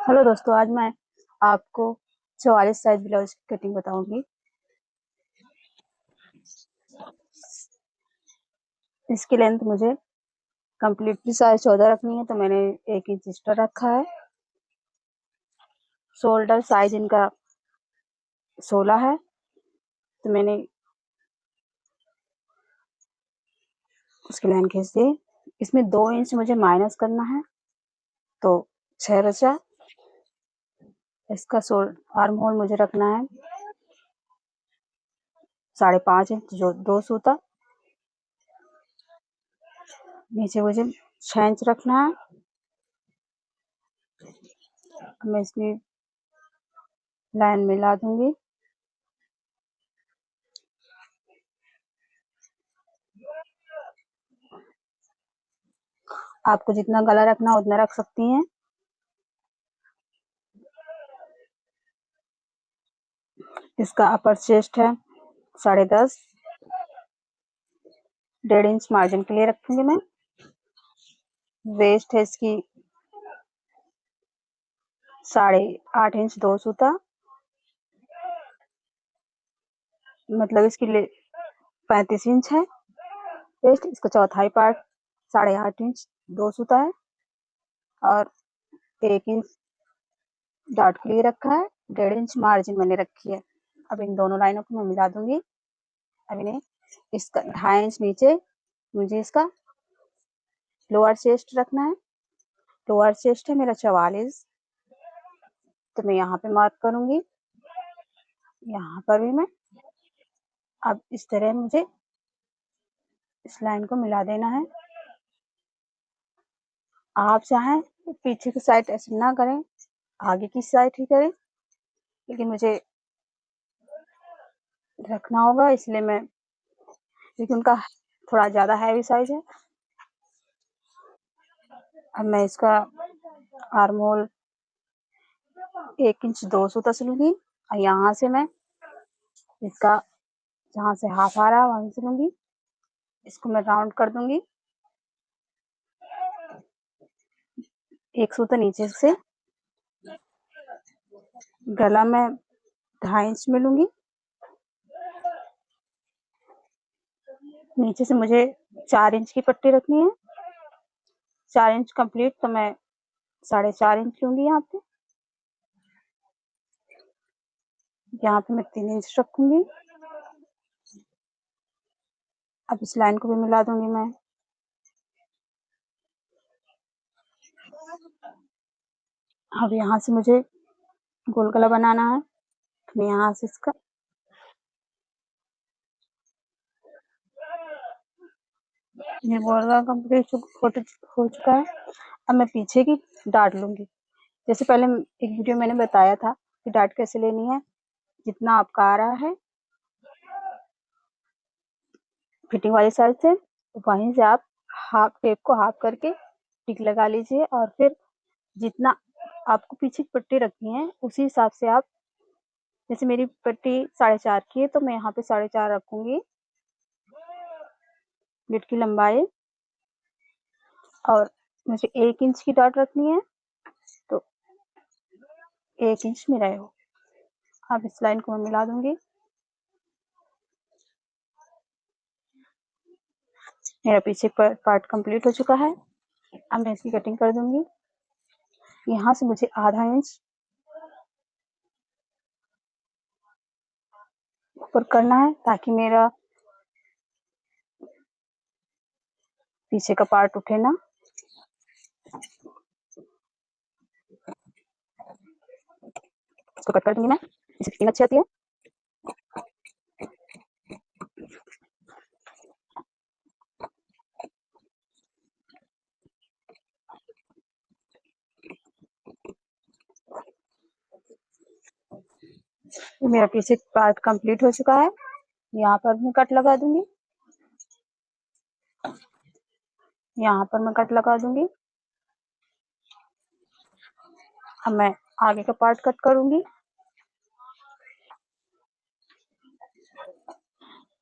Hello दोस्तों, आज मैं आपको 44 साइज ब्लाउज की कटिंग बताऊंगी। इसकी लेंथ मुझे कम्प्लीटली साइज 14 रखनी है, तो मैंने 1 इंच एक्स्ट्रा रखा है। शोल्डर साइज इनका 16 है, तो मैंने उसकी लाइन खींच दी। इसमें 2 इंच मुझे माइनस करना है, तो 6 बचा। इसका आर्म होल मुझे रखना है 5.5 इंच, जो 2 सूता। नीचे मुझे 6 इंच रखना है। मैं इसकी लाइन मिला दूंगी। आपको जितना गला रखना है उतना रख सकती हैं। इसका अपर चेस्ट है 10.5, 1.5 इंच मार्जिन के लिए रखूंगी मैं। वेस्ट है इसकी 8.5 इंच 2 सूता, मतलब इसकी 35 इंच है वेस्ट। इसका चौथाई पार्ट 8.5 इंच 2 सूता है, और 1 इंच डॉट के लिए रखा है। 1.5 इंच मार्जिन मैंने रखी है। अब इन दोनों लाइनों को मैं मिला दूंगी। अब इन्हें इसका 2.5 इंच नीचे मुझे इसका लोअर चेस्ट रखना है। लोअर चेस्ट है मेरा 44, तो मैं यहाँ पे मार्क करूंगी। यहाँ पर भी मैं अब इस तरह मुझे इस लाइन को मिला देना है। आप चाहें तो पीछे की साइड ऐसे ना करें, आगे की साइड ही करें, लेकिन मुझे रखना होगा इसलिए मैं, क्योंकि उनका थोड़ा ज्यादा हैवी साइज है। अब मैं इसका आर्म होल 1 इंच 2 सूता सिलूंगी, और यहाँ से मैं इसका जहाँ से हाफ आ रहा है वहीं सिलूंगी। इसको मैं राउंड कर दूंगी। 1 सूता नीचे से गला में 2.5 इंच मिलूंगी। नीचे से मुझे 4 इंच की पट्टी रखनी है। 4 इंच कंप्लीट, तो मैं 4.5 इंच लूंगी। यहाँ पे मैं 3 इंच रखूंगी। अब इस लाइन को भी मिला दूंगी मैं। अब यहाँ से मुझे गोल गला बनाना है, तो मैं यहाँ से इसका ये गोल गला कंप्लीट हो चुका है। अब मैं पीछे की डाट लूंगी। जैसे पहले एक वीडियो मैंने बताया था कि डाट कैसे लेनी है। जितना आपका आ रहा है फिटिंग वाली साइड से, वहीं से आप हाफ टेप को हाफ करके टिक लगा लीजिए, और फिर जितना आपको पीछे की पट्टी रखनी है उसी हिसाब से आप, जैसे मेरी पट्टी 4.5 की है, तो मैं यहाँ पे 4.5 रखूंगी गिट की लंबाई। और मुझे 1 इंच की डॉट रखनी है, तो 1 इंच मेरा हो। अब इस लाइन को मैं मिला दूंगी। मेरा पीछे पार्ट कंप्लीट हो चुका है। अब मैं इसकी कटिंग कर दूंगी। यहाँ से मुझे आधा इंच ऊपर करना है, ताकि मेरा पीछे का पार्ट उठे ना। इसको कट कर दूंगी मैं, इसकी फिटिंग अच्छी आती है। मेरा पीछे पार्ट कंप्लीट हो चुका है। यहाँ पर मैं कट लगा दूंगी। यहाँ पर मैं कट लगा दूंगी। अब मैं आगे का पार्ट कट करूंगी,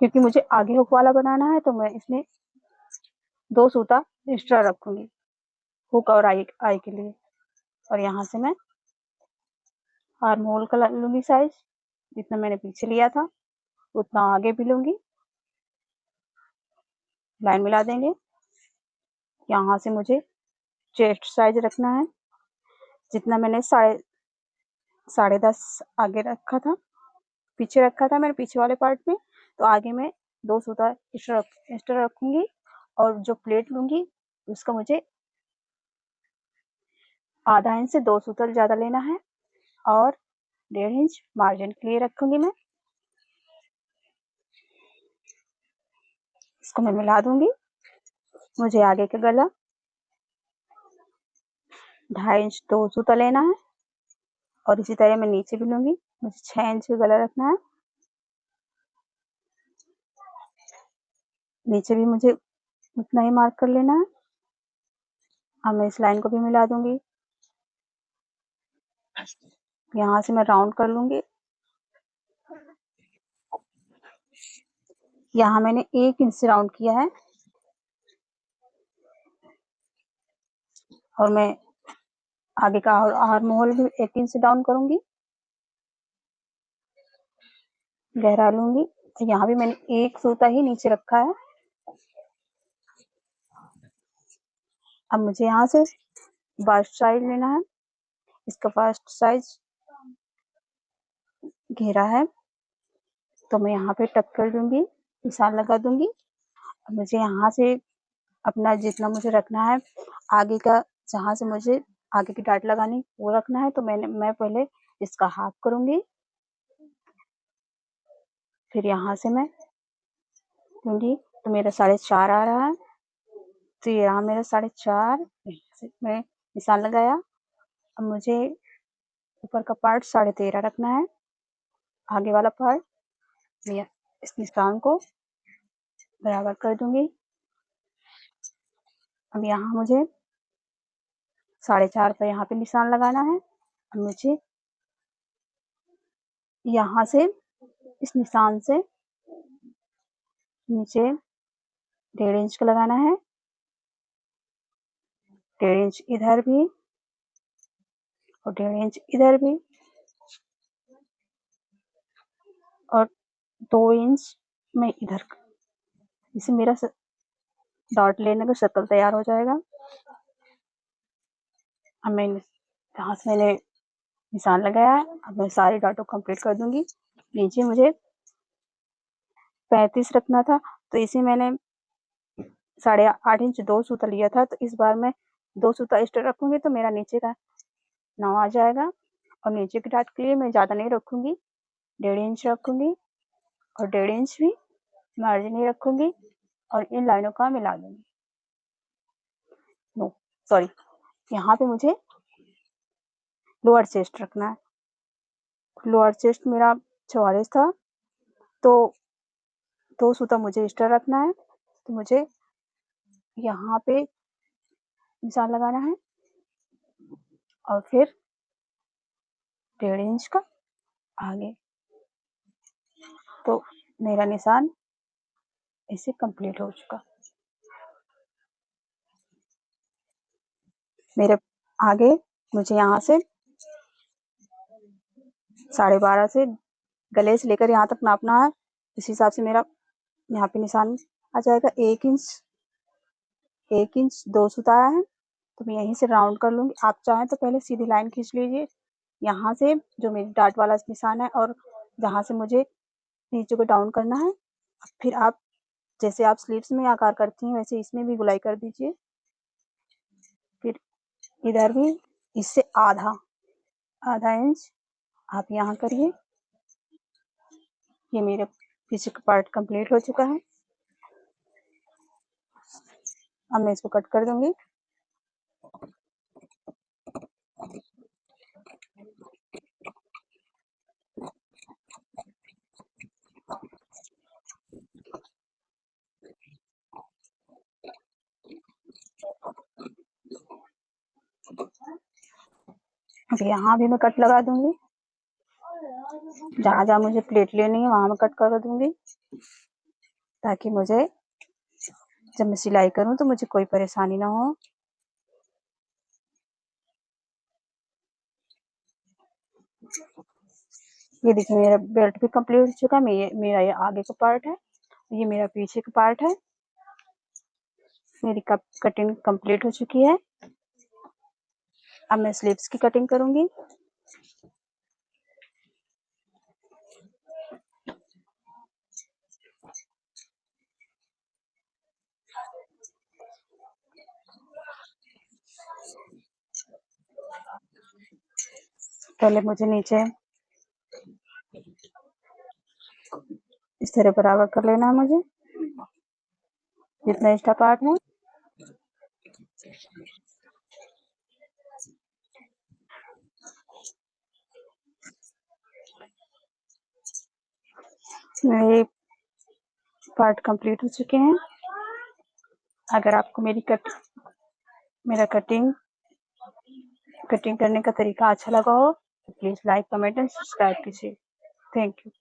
क्योंकि मुझे आगे हुक वाला बनाना है, तो मैं इसमें 2 सूता एक्स्ट्रा रखूंगी हुक और आई के लिए। और यहाँ से मैं आर्म होल का लूंगी साइज, जितना मैंने पीछे लिया था उतना आगे भी लूंगी, लाइन मिला देंगे। यहाँ से मुझे चेस्ट साइज रखना है, जितना मैंने 10.5 आगे रखा था, पीछे रखा था मैंने पीछे वाले पार्ट में, तो आगे में 2 सूता एक्स्ट्रा रखूंगी। और जो प्लेट लूंगी उसका मुझे आधा इंच से 2 सूता ज्यादा लेना है, और 1.5 इंच मार्जिन के लिए रखूंगी मैं। इसको मैं मिला दूंगी। मुझे आगे का गला 2.5 इंच 2 सूता लेना है, और इसी तरह मैं नीचे भी लूंगी। मुझे 6 इंच का गला रखना है, नीचे भी मुझे उतना ही मार्क कर लेना है। अब मैं इस लाइन को भी मिला दूंगी। यहाँ से मैं राउंड कर लूंगी। यहाँ मैंने 1 इंच से राउंड किया है, और मैं आगे का आर्म होल भी 1 इंच से डाउन करूंगी, गहरा लूंगी। यहाँ भी मैंने 1 सूता ही नीचे रखा है। अब मुझे यहाँ से बस्ट साइज लेना है। इसका फर्स्ट साइज घेरा है, तो मैं यहाँ पे टक कर दूंगी, निशान लगा दूंगी। अब मुझे यहाँ से अपना जितना मुझे रखना है, आगे का जहाँ से मुझे आगे की डाट लगानी वो रखना है, तो मैं पहले इसका हाफ करूंगी, फिर यहाँ से मैं दूंगी, तो मेरा 4.5 आ रहा है। तो यहाँ मेरा 4.5 मैं निशान लगाया। अब मुझे ऊपर का पार्ट 13.5 रखना है, आगे वाला पार्ट मैं इस निशान को बराबर कर दूंगी। अब यहाँ मुझे 4.5 पर यहाँ पे निशान लगाना है। अब मुझे यहाँ से इस निशान से नीचे 1.5 इंच का लगाना है, 1.5 इंच इधर भी और 1.5 इंच इधर भी, और 2 इंच में इधर। इसे मेरा डॉट लेने का सर्कल तैयार हो जाएगा। अब मैं जहाँ से मैंने निशान लगाया है, अब मैं सारे डॉटों कंप्लीट कर दूंगी। नीचे मुझे 35 रखना था, तो इसे मैंने 8.5 इंच 2 सूता लिया था, तो इस बार मैं 2 सूता एक्स्ट्रा रखूंगी, तो मेरा नीचे का 9 आ जाएगा। और नीचे की डाट के लिए मैं ज्यादा नहीं रखूंगी, 1.5 इंच रखूंगी, और 1.5 इंच भी मार्जिन ही रखूंगी, और इन लाइनों का मिला दूंगी। नो सॉरी, यहाँ पे मुझे लोअर चेस्ट रखना है। लोअर चेस्ट मेरा 44 था, तो 2 सूता मुझे एक्स्ट्रा रखना है, तो मुझे यहाँ पे निशान लगाना है, और फिर 1.5 इंच का आगे। तो मेरा निशान इसे कंप्लीट हो चुका। मेरे आगे मुझे यहाँ से 12.5 से गले से लेकर यहाँ तक नापना है। इस हिसाब से मेरा यहाँ पे निशान आ जाएगा। 1 इंच 2 सूता आया है, तो मैं यहीं से राउंड कर लूंगी। आप चाहें तो पहले सीधी लाइन खींच लीजिए, यहाँ से जो मेरी डाट वाला निशान है, और जहाँ से मुझे नीचे को डाउन करना है। फिर आप जैसे आप स्लीव्स में आकार करती हैं, वैसे इसमें भी गुलाई कर दीजिए। फिर इधर भी इससे आधा इंच आप यहाँ करिए। ये मेरा पीछे का पार्ट कंप्लीट हो चुका है। अब मैं इसको कट कर दूंगी। अब यहाँ भी मैं कट लगा दूंगी, जहाँ जहाँ मुझे प्लेट लेनी है वहां मैं कट कर दूंगी, ताकि मुझे जब मैं सिलाई करूँ तो मुझे कोई परेशानी ना हो। ये देखिए मेरा बेल्ट भी कंप्लीट हो चुका है। मेरा ये आगे का पार्ट है, ये मेरा पीछे का पार्ट है। मेरी कटिंग कंप्लीट हो चुकी है। अब मैं स्लीव्स की कटिंग करूंगी। पहले मुझे नीचे इस तरह बराबर कर लेना है मुझे, जितना एक्स्ट्रा पार्ट है। मेरे पार्ट कंप्लीट हो चुके हैं। अगर आपको मेरा कटिंग करने का तरीका अच्छा लगा हो तो please like, comment and subscribe कीजिए। Thank you.